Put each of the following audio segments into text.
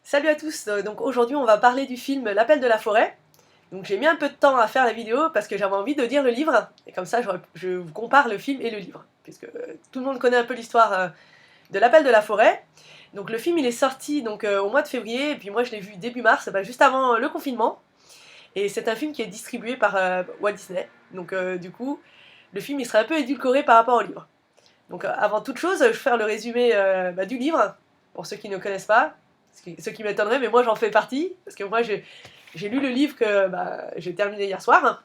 Salut à tous, donc aujourd'hui on va parler du film L'Appel de la forêt. Donc j'ai mis un peu de temps à faire la vidéo parce que j'avais envie de lire le livre, et comme ça je vous compare le film et le livre, puisque tout le monde connaît un peu l'histoire de L'Appel de la forêt. Donc le film il est sorti au mois de février, et puis moi je l'ai vu début mars, juste avant le confinement, et c'est un film qui est distribué par Walt Disney, donc du coup le film il sera un peu édulcoré par rapport au livre. Donc avant toute chose, je vais faire le résumé du livre, pour ceux qui ne connaissent pas, ce qui m'étonnerait, mais moi j'en fais partie, parce que moi j'ai lu le livre que j'ai terminé hier soir.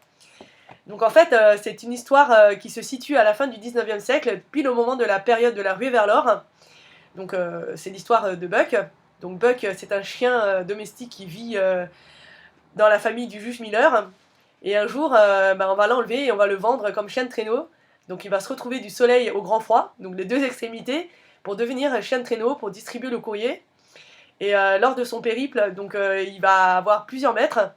Donc en fait, c'est une histoire qui se situe à la fin du 19e siècle, pile au moment de la période de la ruée vers l'or. Donc c'est l'histoire de Buck. Donc Buck, c'est un chien domestique qui vit dans la famille du juge Miller. Et un jour, on va l'enlever et on va le vendre comme chien de traîneau. Donc il va se retrouver du soleil au grand froid, donc les deux extrémités, pour devenir chien de traîneau, pour distribuer le courrier. Et lors de son périple, il va avoir plusieurs maîtres.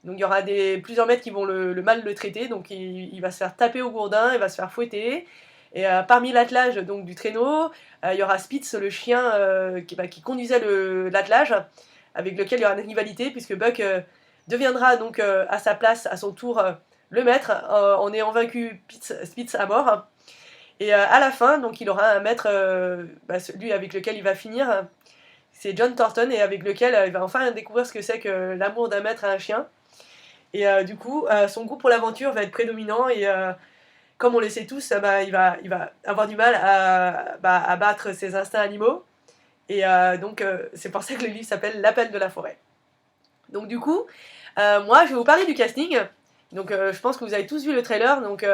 Donc il y aura plusieurs maîtres qui vont le mal le traiter. Donc il va se faire taper au gourdin, il va se faire fouetter. Et parmi l'attelage du traîneau, il y aura Spitz, le chien qui conduisait l'attelage, avec lequel il y aura une rivalité, puisque Buck deviendra à sa place, à son tour, le maître, en ayant vaincu Spitz à mort. Et à la fin, il aura un maître, celui avec lequel il va finir, c'est John Thornton, et avec lequel il va enfin découvrir ce que c'est que l'amour d'un maître à un chien. Et du coup, son goût pour l'aventure va être prédominant, et comme on le sait tous, il va avoir du mal à battre ses instincts animaux. Et c'est pour ça que le livre s'appelle L'Appel de la forêt. Donc du coup, moi je vais vous parler du casting. Donc je pense que vous avez tous vu le trailer. Donc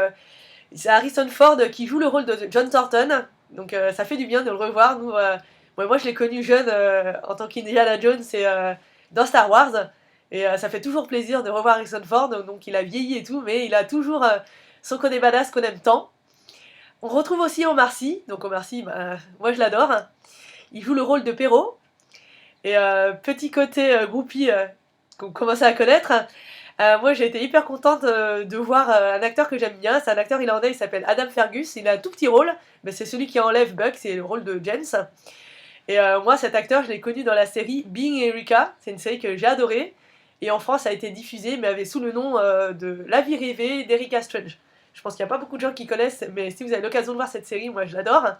c'est Harrison Ford qui joue le rôle de John Thornton. Donc ça fait du bien de le revoir. Moi je l'ai connu jeune en tant qu'Indiana Jones dans Star Wars. Et ça fait toujours plaisir de revoir Harrison Ford. Donc il a vieilli et tout, mais il a toujours son côté badass qu'on aime tant. On retrouve aussi Omar Sy. Donc Omar Sy, moi je l'adore. Il joue le rôle de Perrault. Et petit côté groupie qu'on commençait à connaître. Moi j'ai été hyper contente de voir un acteur que j'aime bien. C'est un acteur irlandais, il s'appelle Adam Fergus. Il a un tout petit rôle, mais c'est celui qui enlève Buck, c'est le rôle de James. Et moi cet acteur je l'ai connu dans la série Being Erica. C'est une série que j'ai adorée. Et en France ça a été diffusé, mais avait sous le nom de La vie rêvée d'Erika Strange. Je pense qu'il n'y a pas beaucoup de gens qui connaissent, mais si vous avez l'occasion de voir cette série, moi je l'adore.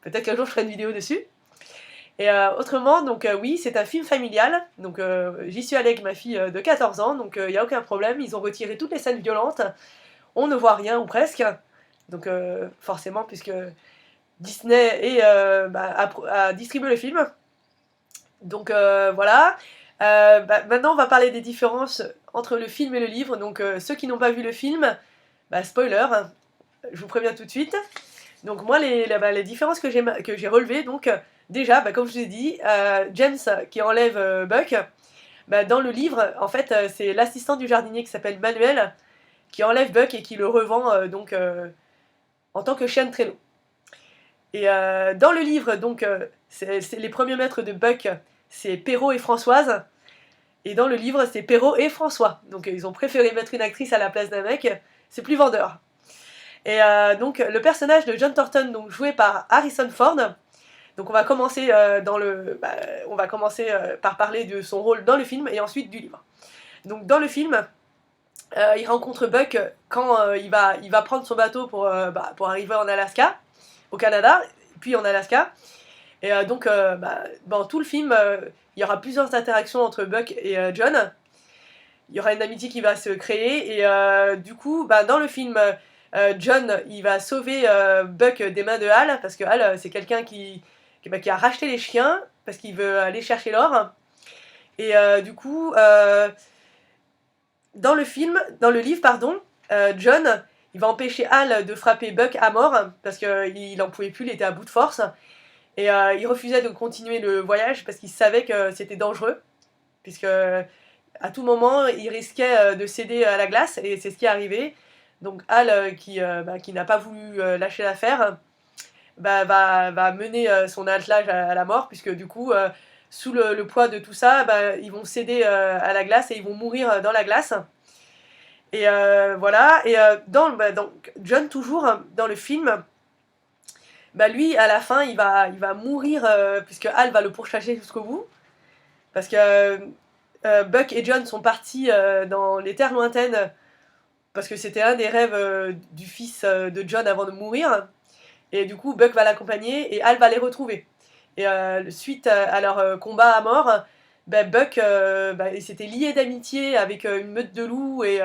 Peut-être qu'un jour je ferai une vidéo dessus. Et autrement, oui, c'est un film familial. Donc j'y suis allée avec ma fille de 14 ans, donc il n'y a aucun problème. Ils ont retiré toutes les scènes violentes. On ne voit rien, ou presque. Donc forcément, puisque Disney a distribué le film. Donc voilà. Maintenant, on va parler des différences entre le film et le livre. Donc ceux qui n'ont pas vu le film, spoiler, je vous préviens tout de suite. Donc moi, les différences que j'ai relevées, déjà, comme je vous ai dit, James qui enlève Buck, dans le livre, en fait, c'est l'assistant du jardinier qui s'appelle Manuel qui enlève Buck et qui le revend en tant que chien de traîneau. Et dans le livre, c'est les premiers maîtres de Buck, c'est Perrault et Françoise. Et dans le livre, c'est Perrault et François. Donc ils ont préféré mettre une actrice à la place d'un mec, c'est plus vendeur. Et le personnage de John Thornton, joué par Harrison Ford. Donc on va commencer par parler de son rôle dans le film et ensuite du livre. Donc dans le film, il rencontre Buck quand il va prendre son bateau pour arriver en Alaska, au Canada, puis en Alaska. Et dans tout le film, il y aura plusieurs interactions entre Buck et John. Il y aura une amitié qui va se créer, et dans le film, John il va sauver Buck des mains de Hal, parce que Hal c'est quelqu'un qui a racheté les chiens parce qu'il veut aller chercher l'or. Et dans le livre, John il va empêcher Hal de frapper Buck à mort parce qu'il n'en pouvait plus, il était à bout de force. Et il refusait de continuer le voyage parce qu'il savait que c'était dangereux, puisque à tout moment il risquait de céder à la glace, et c'est ce qui est arrivé. Donc Hal qui n'a pas voulu lâcher l'affaire, va mener son attelage à la mort, puisque du coup, sous le poids de tout ça, ils vont céder à la glace et ils vont mourir dans la glace. Et voilà. Et donc John, toujours dans le film, lui, à la fin, il va mourir, puisque Hal va le pourchasser jusqu'au bout. parce que Buck et John sont partis dans les terres lointaines, parce que c'était un des rêves du fils de John avant de mourir, et du coup Buck va l'accompagner et Hal va les retrouver. Et suite à leur combat à mort, Buck il s'était lié d'amitié avec une meute de loups, et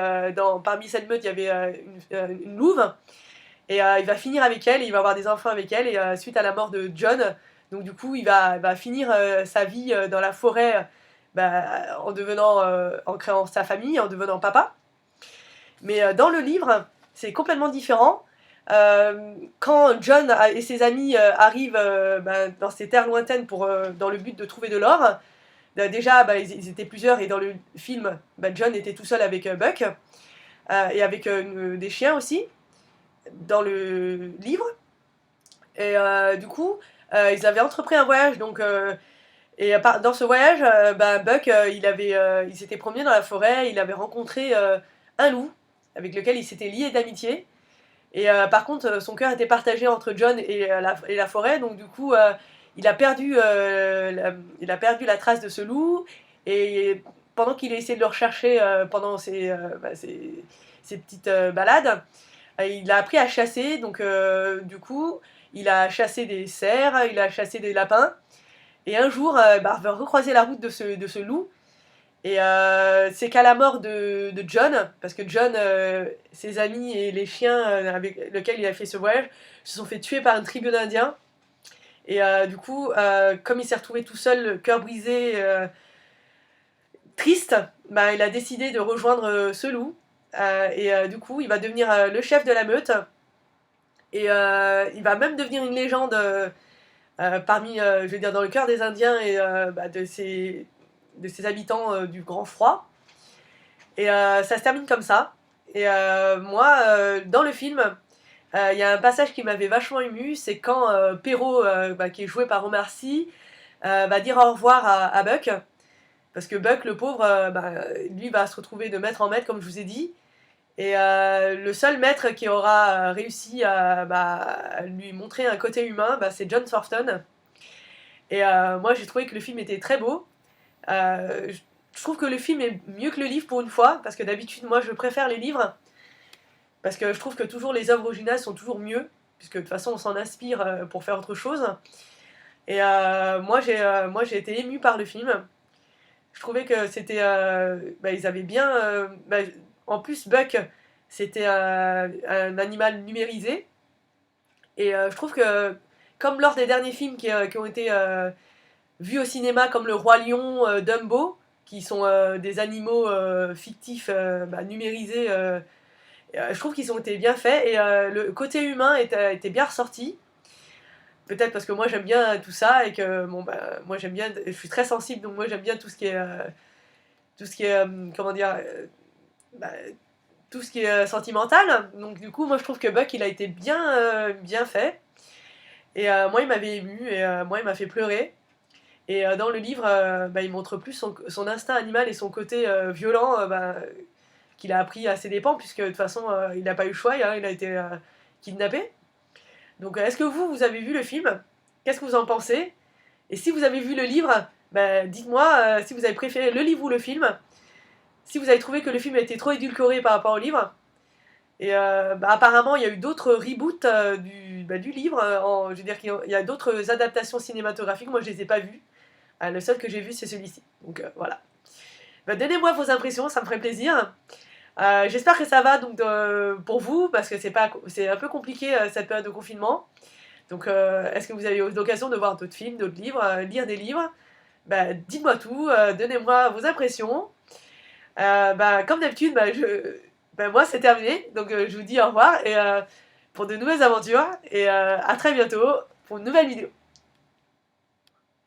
parmi cette meute il y avait une louve, et il va finir avec elle, et il va avoir des enfants avec elle, et suite à la mort de John, donc du coup il va finir sa vie dans la forêt, en créant sa famille, en devenant papa. Mais dans le livre, c'est complètement différent. Quand John et ses amis arrivent dans ces terres lointaines dans le but de trouver de l'or, déjà ils étaient plusieurs, et dans le film, John était tout seul avec Buck, et avec des chiens aussi, dans le livre. Et du coup, ils avaient entrepris un voyage, et dans ce voyage, Buck, il s'était promené dans la forêt, il avait rencontré un loup, avec lequel il s'était lié d'amitié. Et par contre, son cœur était partagé entre John et la forêt, donc du coup, il a perdu la trace de ce loup, et pendant qu'il a essayé de le rechercher pendant ses petites balades, il a appris à chasser, donc du coup, il a chassé des cerfs, il a chassé des lapins, et un jour, il va recroiser la route de ce loup. Et c'est qu'à la mort de John, parce que John, ses amis et les chiens avec lesquels il a fait ce voyage se sont fait tuer par une tribu d'Indiens. Et du coup, comme il s'est retrouvé tout seul, le cœur brisé, triste, il a décidé de rejoindre ce loup. Et du coup, il va devenir le chef de la meute. Et il va même devenir une légende parmi, je veux dire, dans le cœur des Indiens et de ses habitants du Grand Froid. Et ça se termine comme ça. Et moi, dans le film, il y a un passage qui m'avait vachement ému, c'est quand Perrault, qui est joué par Omar Sy, va dire au revoir à Buck. Parce que Buck, le pauvre, lui va se retrouver de maître en maître, comme je vous ai dit. Et le seul maître qui aura réussi à lui montrer un côté humain, c'est John Thornton. Et moi, j'ai trouvé que le film était très beau. Je trouve que le film est mieux que le livre pour une fois, parce que d'habitude, moi, je préfère les livres, parce que je trouve que toujours les œuvres originales sont toujours mieux, puisque de toute façon, on s'en inspire pour faire autre chose. Et moi, j'ai été émue par le film. Je trouvais que c'était... ils avaient bien... en plus, Buck, c'était un animal numérisé. Et je trouve que, comme lors des derniers films qui ont été vus au cinéma, comme Le Roi Lion, Dumbo, qui sont des animaux fictifs numérisés, je trouve qu'ils ont été bien faits, et le côté humain était bien ressorti. Peut-être parce que moi j'aime bien tout ça, et que moi j'aime bien, je suis très sensible, donc moi j'aime bien tout ce qui est comment dire, tout ce qui est sentimental. Donc du coup moi je trouve que Buck il a été bien fait, et moi il m'avait ému, et moi il m'a fait pleurer. Et dans le livre, il montre plus son instinct animal et son côté violent, qu'il a appris à ses dépens, puisque de toute façon il n'a pas eu le choix, il a été kidnappé. Donc est-ce que vous avez vu le film? Qu'est-ce que vous en pensez? Et si vous avez vu le livre, dites-moi si vous avez préféré le livre ou le film. Si vous avez trouvé que le film a été trop édulcoré par rapport au livre. Et apparemment, il y a eu d'autres reboots du livre. Je veux dire qu'il y a d'autres adaptations cinématographiques. Moi, je les ai pas vues. Le seul que j'ai vu, c'est celui-ci. Donc voilà. Donnez-moi vos impressions, ça me ferait plaisir. J'espère que ça va donc pour vous, parce que c'est un peu compliqué cette période de confinement. Donc est-ce que vous avez eu l'occasion de voir d'autres films, d'autres livres, lire des livres? Dites-moi tout, donnez-moi vos impressions. Comme d'habitude, moi c'est terminé, donc je vous dis au revoir, et pour de nouvelles aventures, et à très bientôt pour une nouvelle vidéo.